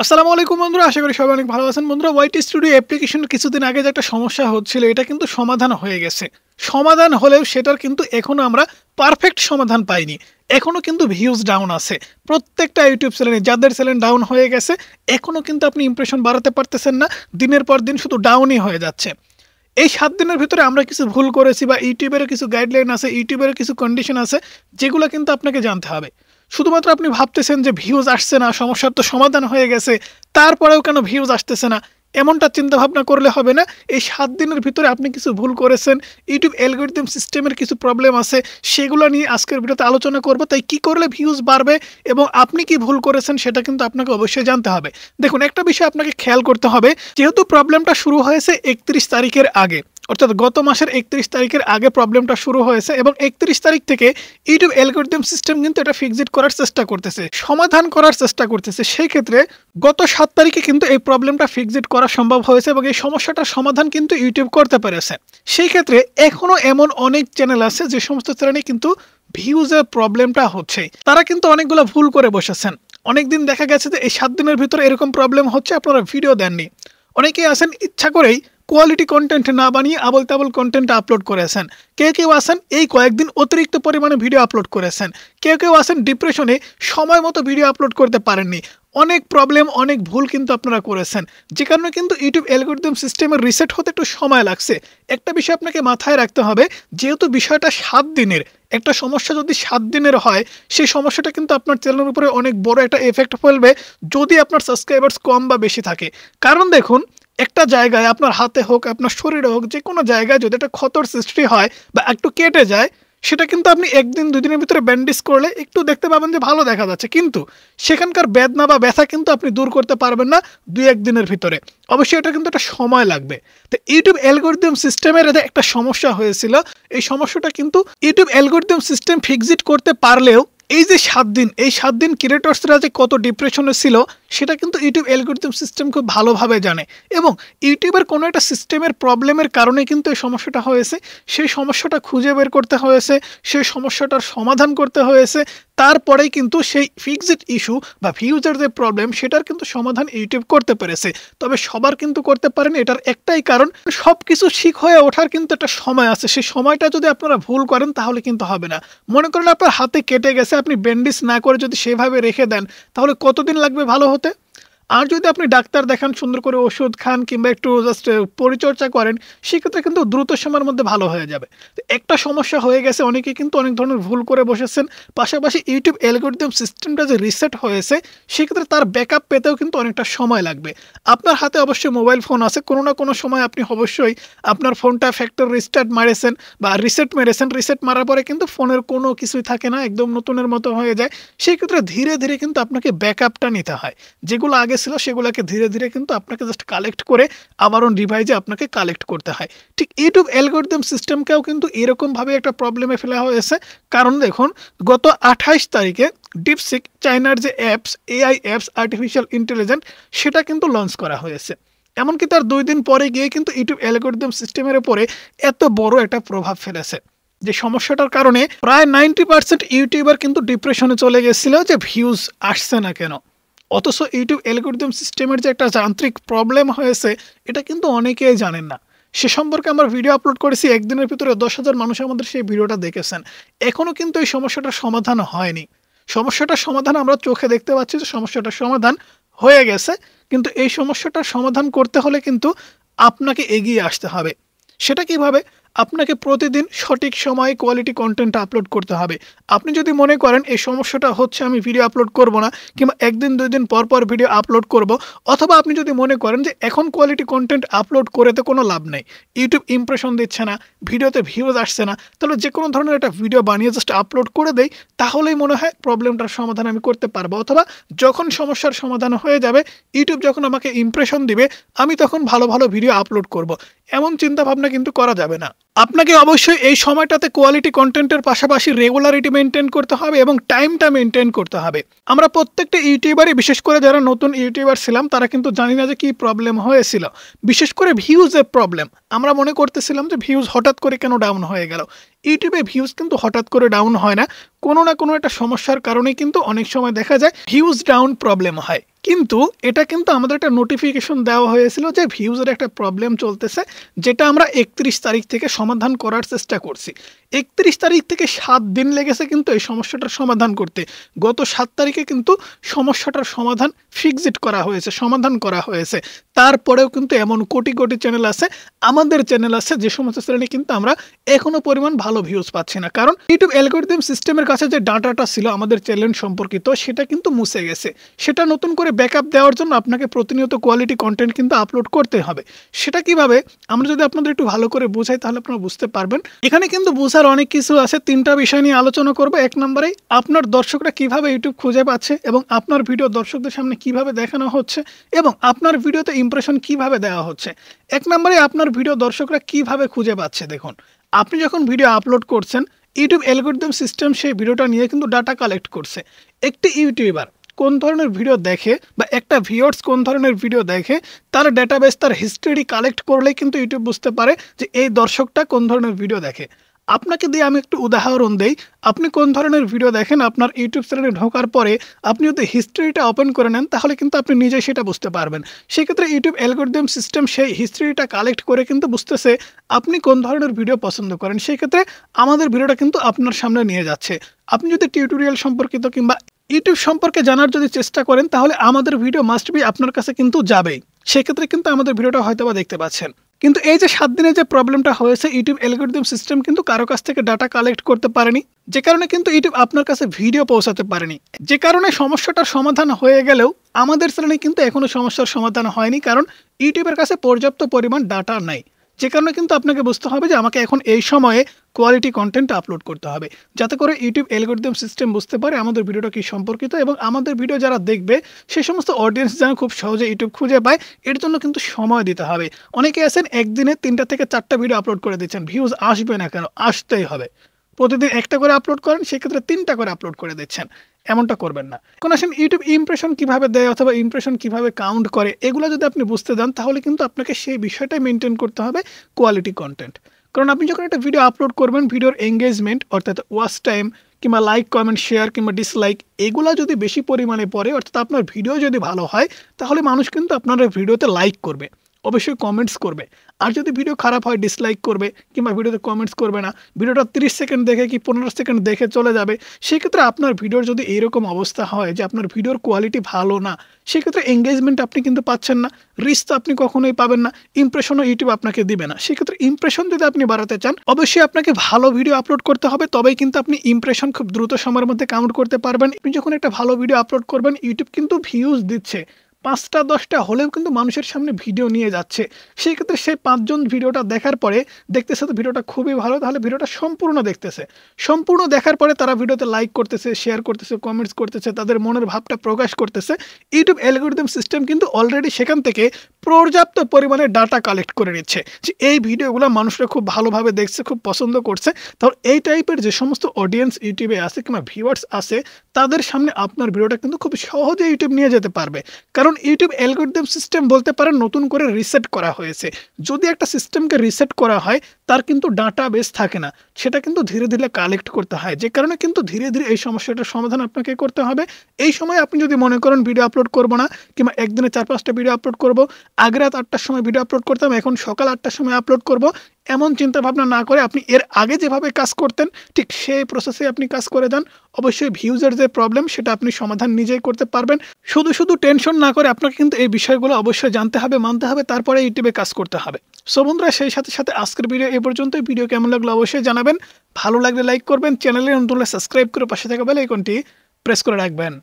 আসসালামু আলাইকুম বন্ধুরা, আশা করি সবাই অনেক ভালো আছেন। বন্ধুরা, ওয়াইটি স্টুডিও অ্যাপ্লিকেশনের কিছুদিন আগে যে একটা সমস্যা হচ্ছিল, এটা কিন্তু সমাধান হয়ে গেছে। সমাধান হলেও সেটার কিন্তু এখনো আমরা পারফেক্ট সমাধান পাইনি। এখনো কিন্তু ভিউজ ডাউন আছে প্রত্যেকটা ইউটিউব চ্যানেলে। যাদের চ্যানেল ডাউন হয়ে গেছে, এখনো কিন্তু আপনি ইমপ্রেশন বাড়াতে পারতেছেন না। দিনের পর দিন শুধু ডাউনই হয়ে যাচ্ছে। এই 7 দিনের ভিতরে আমরা কিছু ভুল করেছি বা ইউটিউবের কিছু গাইডলাইন আছে, ইউটিউবের কিছু কন্ডিশন আছে, যেগুলো কিন্তু আপনাকে জানতে হবে। শুধুমাত্র আপনি ভাবতেছেন যে ভিউজ আসছে না, সমস্যার তো সমাধান হয়ে গেছে, তারপরেও কেন ভিউজ আসতেছে না, এমনটা চিন্তা ভাবনা করলে হবে না। এই 7 দিনের ভিতরে আপনি কিছু ভুল করেছেন, ইউটিউব অ্যালগরিদম সিস্টেমের কিছু প্রবলেম আছে, সেগুলো নিয়ে আজকের ভিডিওতে আলোচনা করব। তাই কি করলে ভিউজ বাড়বে এবং আপনি কি ভুল করেছেন সেটা কিন্তু আপনাকে অবশ্যই জানতে হবে। দেখুন, একটা বিষয় আপনাকে খেয়াল করতে হবে, যেহেতু প্রবলেমটা শুরু হয়েছে 31 তারিখের আগে, অর্থাৎ গত মাসের 31 তারিখের আগে প্রবলেমটা শুরু হয়েছে এবং 31 তারিখ থেকে ইউটিউব অ্যালগরিদম সিস্টেম কিন্তু এটা ফিক্সড করার চেষ্টা করতেছে, সমাধান করার চেষ্টা করতেছে। সেই ক্ষেত্রে গত 7 তারিখে কিন্তু এই প্রবলেমটা ফিক্সড করা সম্ভব হয়েছে এবং এই সমস্যাটার সমাধান কিন্তু ইউটিউব করতে পেরেছে। সেই ক্ষেত্রে এখনো এমন অনেক চ্যানেল আছে যে সমস্ত চ্যানেলে কিন্তু ভিউজের প্রবলেমটা হচ্ছে, তারা কিন্তু অনেকগুলো ভুল করে বসেছেন। অনেকদিন দেখা গেছে যে এই 7 দিনের ভিতরে এরকম প্রবলেম হচ্ছে, আপনারা ভিডিও দেননি। অনেকেই আছেন ইচ্ছা করেই কোয়ালিটি কন্টেন্ট না বানিয়ে আবল তাবল কন্টেন্ট আপলোড করেছেন। কেউ আছেন এই কয়েকদিন অতিরিক্ত পরিমাণে ভিডিও আপলোড করেছেন। কেউ আছেন ডিপ্রেশনে সময় মতো ভিডিও আপলোড করতে পারেননি। অনেক প্রবলেম, অনেক ভুল কিন্তু আপনারা করেছেন, যে কারণে কিন্তু ইউটিউব অ্যালগরিদম সিস্টেমের রিসেট হতে একটু সময় লাগছে। একটা বিষয় আপনাকে মাথায় রাখতে হবে, যেহেতু বিষয়টা 7 দিনের, একটা সমস্যা যদি 7 দিনের হয়, সেই সমস্যাটা কিন্তু আপনার চ্যানেলের উপরে অনেক বড় একটা এফেক্ট ফেলবে যদি আপনার সাবস্ক্রাইবার্স কম বা বেশি থাকে। কারণ দেখুন, একটা জায়গায় আপনার হাতে হোক, আপনার শরীরে হোক, যে কোনো জায়গায় যদি একটা ক্ষতর সৃষ্টি হয় বা একটু কেটে যায়, সেটা কিন্তু আপনি একদিন দুই দিনের ভিতরে ব্যান্ডেজ করলে একটু দেখতে পাবেন যে ভালো দেখা যাচ্ছে, কিন্তু সেখানকার বেদনা বা ব্যথা কিন্তু আপনি দূর করতে পারবেন না 2-1 দিনের ভিতরে। অবশ্যই এটা কিন্তু একটা সময় লাগবে। তো ইউটিউব অ্যালগরিদম সিস্টেমের একটা সমস্যা হয়েছিল, এই সমস্যাটা কিন্তু ইউটিউব অ্যালগরিদম সিস্টেম ফিক্সড করতে পারলেও এই যে 7 দিন, এই 7 দিন ক্রিয়েটর্সরা যে কত ডিপ্রেশনে ছিল, সেটা কিন্তু ইউটিউব অ্যালগরিদম সিস্টেম খুব ভালোভাবে জানে এবং ইউটিউবের কোনো একটা সিস্টেমের প্রবলেমের কারণে কিন্তু এই সমস্যাটা হয়েছে। সেই সমস্যাটা খুঁজে বের করতে হয়েছে, সেই সমস্যাটার সমাধান করতে হয়েছে, তারপরেই কিন্তু সেই ফিক্সড ইস্যু বা ভিউজের যে প্রবলেম, সেটার কিন্তু সমাধান ইউটিউব করতে পেরেছে। তবে সবার কিন্তু করতে পারেনি, এটার একটাই কারণ, সব কিছু ঠিক হয়ে ওঠার কিন্তু একটা সময় আছে। সেই সময়টা যদি আপনারা ভুল করেন তাহলে কিন্তু হবে না। মনে করেন আপনার হাতে কেটে গেছে, আপনি ব্যান্ডেজ না করে যদি সেভাবে রেখে দেন, তাহলে কতদিন লাগবে ভালো হতে? আর যদি আপনি ডাক্তার দেখান, সুন্দর করে ওষুধ খান কিংবা একটু জাস্ট পরিচর্যা করেন, সেক্ষেত্রে কিন্তু দ্রুত সময়ের মধ্যে ভালো হয়ে যাবে। তো একটা সমস্যা হয়ে গেছে, অনেকে কিন্তু অনেক ধরনের ভুল করে বসেছেন। পাশাপাশি ইউটিউব অ্যালগরিদম সিস্টেমটা যে রিসেট হয়েছে, সেক্ষেত্রে তার ব্যাকআপ পেতেও কিন্তু অনেকটা সময় লাগবে। আপনার হাতে অবশ্যই মোবাইল ফোন আছে, কোনো না কোনো সময় আপনি অবশ্যই আপনার ফোনটা ফ্যাক্টরি রিস্টার্ট মারেছেন বা রিসেট মেরেছেন। রিসেট মারার পরে কিন্তু ফোনের কোনো কিছুই থাকে না, একদম নতুনের মতো হয়ে যায়। সেই ক্ষেত্রে ধীরে ধীরে কিন্তু আপনাকে ব্যাকআপটা নিতে হয়। যেগুলো আগে ছিল সেগুলোকে ধীরে ধীরে কিন্তু আপনাকে জাস্ট কালেক্ট করে আবারও ডিভাইসে আপনাকে কালেক্ট করতে হয়। ঠিক ইউটিউব অ্যালগরিদম সিস্টেমকেও কিন্তু এরকমভাবে একটা প্রবলেমে ফেলা হয়েছে। কারণ দেখুন, গত 28 তারিখে ডিপসিক, চায়নার যে apps, AI apps, artificial intelligence, সেটা কিন্তু লঞ্চ করা হয়েছে। এমনকি তার 2 দিন পরে গিয়ে কিন্তু ইউটিউব অ্যালগরিদম সিস্টেমের উপরে এত বড় একটা প্রভাব ফেলেছে, যে সমস্যাটার কারণে প্রায় 90% ইউটিউবার কিন্তু ডিপ্রেশনে চলে গেছিল যে ভিউজ আসছে না কেন। অথচ ইউটিউব অ্যালগরিদম সিস্টেমের যে একটা যান্ত্রিক প্রবলেম হয়েছে, এটা কিন্তু অনেকেই জানেন না। সে সম্পর্কে আমার ভিডিও আপলোড করেছি, একদিনের ভিতরে 10,000 মানুষ আমাদের সেই ভিডিওটা দেখেছেন। এখনও কিন্তু এই সমস্যাটার সমাধান হয়নি। সমস্যাটার সমাধান আমরা চোখে দেখতে পাচ্ছি যে সমস্যাটার সমাধান হয়ে গেছে, কিন্তু এই সমস্যাটার সমাধান করতে হলে কিন্তু আপনাকে এগিয়ে আসতে হবে। সেটা কিভাবে? আপনাকে প্রতিদিন সঠিক সময়ে কোয়ালিটি কন্টেন্ট আপলোড করতে হবে। আপনি যদি মনে করেন এই সমস্যাটা হচ্ছে আমি ভিডিও আপলোড করব না, কিংবা একদিন 2 দিন পর পর ভিডিও আপলোড করব, অথবা আপনি যদি মনে করেন যে এখন কোয়ালিটি কন্টেন্ট আপলোড করে তো কোনো লাভ নেই, ইউটিউব ইমপ্রেশন দিচ্ছে না, ভিডিওতে ভিউজ আসছে না, তাহলে যে কোনো ধরনের একটা ভিডিও বানিয়ে জাস্ট আপলোড করে দেই, তাহলেই মনে হয় প্রবলেমটার সমাধান আমি করতে পারবো। অথবা যখন সমস্যার সমাধান হয়ে যাবে, ইউটিউব যখন আমাকে ইমপ্রেশন দিবে, আমি তখন ভালো ভালো ভিডিও আপলোড করব। এমন চিন্তা ভাবনা কিন্তু করা যাবে না। আপনাকে অবশ্যই এই সময়টাতে কোয়ালিটি কন্টেন্টের পাশাপাশি রেগুলারিটি মেনটেন করতে হবে এবং টাইমটা মেনটেন করতে হবে। আমরা প্রত্যেকটা ইউটিউবারই, বিশেষ করে যারা নতুন ইউটিউবার ছিলাম, তারা কিন্তু জানি না যে কী প্রবলেম হয়েছিল। বিশেষ করে ভিউজের প্রবলেম। আমরা মনে করতেছিলাম যে ভিউজ হঠাৎ করে কেন ডাউন হয়ে গেল। ইউটিউবে ভিউজ কিন্তু হঠাৎ করে ডাউন হয় না, কোনো না কোনো একটা সমস্যার কারণেই কিন্তু অনেক সময় দেখা যায় ভিউজ ডাউন প্রবলেম হয়। কিন্তু এটা কিন্তু আমাদের একটা নোটিফিকেশন দেওয়া হয়েছিল যে ভিউজের একটা প্রবলেম চলতেছে, যেটা আমরা 31 তারিখ থেকে সমাধান করার চেষ্টা করছি। 31 তারিখ থেকে 7 দিন লেগেছে কিন্তু এই সমস্যাটার সমাধান করতে। গত 7 তারিখে কিন্তু সমস্যাটার সমাধান ফিক্সড করা হয়েছে, সমাধান করা হয়েছে। তারপরেও কিন্তু এমন কোটি কোটি চ্যানেল আছে, আমাদের চ্যানেল আছে, যে সমস্ত চ্যানেলে কিন্তু আমরা এখনো পরিমাণ ভালো ভিউজ পাচ্ছি না, কারণ ইউটিউব অ্যালগরিদম সিস্টেমের কাছে যে ডাটাটা ছিল আমাদের চ্যানেল সম্পর্কিত সেটা কিন্তু মুছে গেছে। সেটা নতুন করে ব্যাকআপ দেওয়ার জন্য আপনাকে প্রতিনিয়ত কোয়ালিটি কন্টেন্ট কিন্তু আপলোড করতে হবে। সেটা কিভাবে আমরা যদি আপনাদের একটু ভালো করে বোঝাই তাহলে আপনারা বুঝতে পারবেন। এখানে কিন্তু বোঝার অনেক কিছু আছে, 3টা বিষয় নিয়ে আলোচনা করব। 1 নম্বরেই আপনার দর্শকরা কিভাবে ইউটিউব খুঁজে পাচ্ছে এবং আপনার ভিডিও দর্শকদের সামনে কিভাবে দেখানো হচ্ছে এবং আপনার ভিডিওতে ইমপ্রেশন কিভাবে দেওয়া হচ্ছে। 1 নম্বরে আপনার ভিডিও দর্শকরা কিভাবে খুঁজে পাচ্ছে। দেখুন, আপনি যখন ভিডিও আপলোড করছেন, ইউটিউব অ্যালগরিদম সিস্টেম সেই ভিডিওটা নিয়ে কিন্তু ডাটা কালেক্ট করছে। একটি ইউটিউবার কোন ধরনের ভিডিও দেখে বা একটা ভিউয়ার্স কোন ধরনের ভিডিও দেখে, তার ডেটাবেস, তার হিস্ট্রি কালেক্ট করলেই কিন্তু ইউটিউব বুঝতে পারে যে এই দর্শকটা কোন ধরনের ভিডিও দেখে। আপনাকে দিয়ে আমি একটু উদাহরণ দেই। আপনি কোন ধরনের ভিডিও দেখেন, আপনার ইউটিউব চ্যানেলে ঢোকার পরে আপনি যদি হিস্ট্রিটা ওপেন করে নেন তাহলে কিন্তু আপনি নিজেই সেটা বুঝতে পারবেন। সেক্ষেত্রে ইউটিউব অ্যালগরিদম সিস্টেম সেই হিস্ট্রিটা কালেক্ট করে কিন্তু বুঝতেছে আপনি কোন ধরনের ভিডিও পছন্দ করেন। সেই ক্ষেত্রে আমাদের ভিডিওটা কিন্তু আপনার সামনে নিয়ে যাচ্ছে। আপনি যদি টিউটোরিয়াল সম্পর্কিত কিংবা ইউটিউব সম্পর্কে জানার যদি চেষ্টা করেন তাহলে আমাদের ভিডিও মাস্ট বি আপনার কাছে কিন্তু যাবেই। সেক্ষেত্রে কিন্তু আমাদের ভিডিওটা হয়তোবা দেখতে পাচ্ছেন। কিন্তু এই যে 7 দিনের যে প্রবলেমটা হয়েছে, ইউটিউব অ্যালগরিদম সিস্টেম কিন্তু কারো কাছ থেকে ডাটা কালেক্ট করতে পারেনি, যে কারণে কিন্তু ইউটিউব আপনার কাছে ভিডিও পৌঁছাতে পারেনি। যে কারণে সমস্যাটার সমাধান হয়ে গেলেও আমাদের চ্যানেলে কিন্তু এখনো সমস্যার সমাধান হয়নি, কারণ ইউটিউবের কাছে পর্যাপ্ত পরিমাণ ডাটা নাই। যে কারণে কিন্তু আপনাকে বুঝতে হবে যে আমাকে এখন এই সময়ে কোয়ালিটি কন্টেন্ট আপলোড করতে হবে, যাতে করে ইউটিউব অ্যালগরিদম সিস্টেম বুঝতে পারে আমাদের ভিডিওটা কি সম্পর্কিত এবং আমাদের ভিডিও যারা দেখবে সেই সমস্ত অডিয়েন্স যেন খুব সহজে ইউটিউব খুঁজে পায়। এর জন্য কিন্তু সময় দিতে হবে। অনেকে আছেন একদিনে 3টা থেকে 4টা ভিডিও আপলোড করে দিচ্ছেন, ভিউজ আসবে না কেন, আসতেই হবে। প্রতিদিন একটা করে আপলোড করেন, সেক্ষেত্রে 3টা করে আপলোড করে দিচ্ছেন, এমনটা করবেন না। এখন আসেন ইউটিউব ইমপ্রেশন কিভাবে দেয় অথবা ইমপ্রেশন কিভাবে কাউন্ট করে, এগুলো যদি আপনি বুঝতে যান তাহলে কিন্তু আপনাকে সেই বিষয়টাই মেনটেন করতে হবে, কোয়ালিটি কন্টেন্ট। কারণ আপনি যখন একটা ভিডিও আপলোড করবেন, ভিডিওর এঙ্গেজমেন্ট অর্থাৎ ওয়াচ টাইম কিংবা লাইক, কমেন্ট, শেয়ার কিংবা ডিসলাইক এগুলো যদি বেশি পরিমাণে পড়ে, অর্থাৎ আপনার ভিডিও যদি ভালো হয়, তাহলে মানুষ কিন্তু আপনার ভিডিওতে লাইক করবে, অবশ্যই কমেন্টস করবে। আর যদি ভিডিও খারাপ হয়, ডিসলাইক করবে কিংবা ভিডিওতে কমেন্টস করবে না, ভিডিওটা 30 সেকেন্ড দেখে কি 15 সেকেন্ড দেখে চলে যাবে। সেক্ষেত্রে আপনার ভিডিওর যদি এইরকম অবস্থা হয় যে আপনার ভিডিওর কোয়ালিটি ভালো না, সেক্ষেত্রে এঙ্গেজমেন্ট আপনি কিন্তু পাচ্ছেন না, রিচ তো আপনি কখনোই পাবেন না, ইমপ্রেশনও ইউটিউব আপনাকে দিবে না। সেক্ষেত্রে ইমপ্রেশন যদি আপনি বাড়াতে চান, অবশ্যই আপনাকে ভালো ভিডিও আপলোড করতে হবে, তবেই কিন্তু আপনি ইমপ্রেশন খুব দ্রুত সময়ের মধ্যে কাউন্ট করতে পারবেন। আপনি যখন একটা ভালো ভিডিও আপলোড করবেন, ইউটিউব কিন্তু ভিউজ দিচ্ছে, 5টা 10টা হলেও কিন্তু মানুষের সামনে ভিডিও নিয়ে যাচ্ছে। সেই ক্ষেত্রে সেই 5 জন ভিডিওটা দেখার পরে দেখতেছে তো ভিডিওটা খুবই ভালো, তাহলে ভিডিওটা সম্পূর্ণ দেখতেছে। সম্পূর্ণ দেখার পরে তারা ভিডিওতে লাইক করতেছে, শেয়ার করতেছে, কমেন্টস করতেছে, তাদের মনের ভাবটা প্রকাশ করতেছে। ইউটিউব অ্যালগরিদম সিস্টেম কিন্তু অলরেডি সেখান থেকে পর্যাপ্ত পরিমাণে ডাটা কালেক্ট করে নিচ্ছে যে এই ভিডিওগুলো মানুষরা খুব ভালোভাবে দেখছে, খুব পছন্দ করছে। তাহলে এই টাইপের যে সমস্ত অডিয়েন্স ইউটিউবে আছে কিংবা ভিউয়ার্স আছে, তাদের সামনে আপনার ভিডিওটা কিন্তু খুব সহজে ইউটিউব নিয়ে যেতে পারবে। কারণ ইউটিউব অ্যালগরিদম সিস্টেম বলতে পারেন নতুন করে রিসেট করা হয়েছে। যদি একটা সিস্টেমকে রিসেট করা হয়, তার কিন্তু ডাটা বেস থাকে না, সেটা কিন্তু ধীরে ধীরে কালেক্ট করতে হয়। যে কারণে কিন্তু ধীরে ধীরে এই সমস্যাটার সমাধান আপনাকে করতে হবে। এই সময় আপনি যদি মনে করেন ভিডিও আপলোড করবো না কিংবা একদিনে 4-5টা ভিডিও আপলোড করব, আগে রাত 8টার সময় ভিডিও আপলোড করতাম, এখন সকাল 8টার সময় আপলোড করব, এমন চিন্তা ভাবনা না করে আপনি এর আগে যেভাবে কাজ করতেন ঠিক সেই প্রসেসে আপনি কাজ করে যান। অবশ্যই ভিউজের যে প্রবলেম সেটা আপনি সমাধান নিজেই করতে পারবেন। শুধু শুধু টেনশন না করে আপনাকে কিন্তু এই বিষয়গুলো অবশ্যই জানতে হবে, মানতে হবে, তারপরে ইউটিউবে কাজ করতে হবে। সো বন্ধুরা, সেই সাথে সাথে আজকের ভিডিও এ পর্যন্তই। ভিডিও কেমন লাগলো অবশ্যই জানাবেন, ভালো লাগলে লাইক করবেন, চ্যানেলে নতুন হলে সাবস্ক্রাইব করে পাশে থাকা বেল আইকনটি প্রেস করে রাখবেন।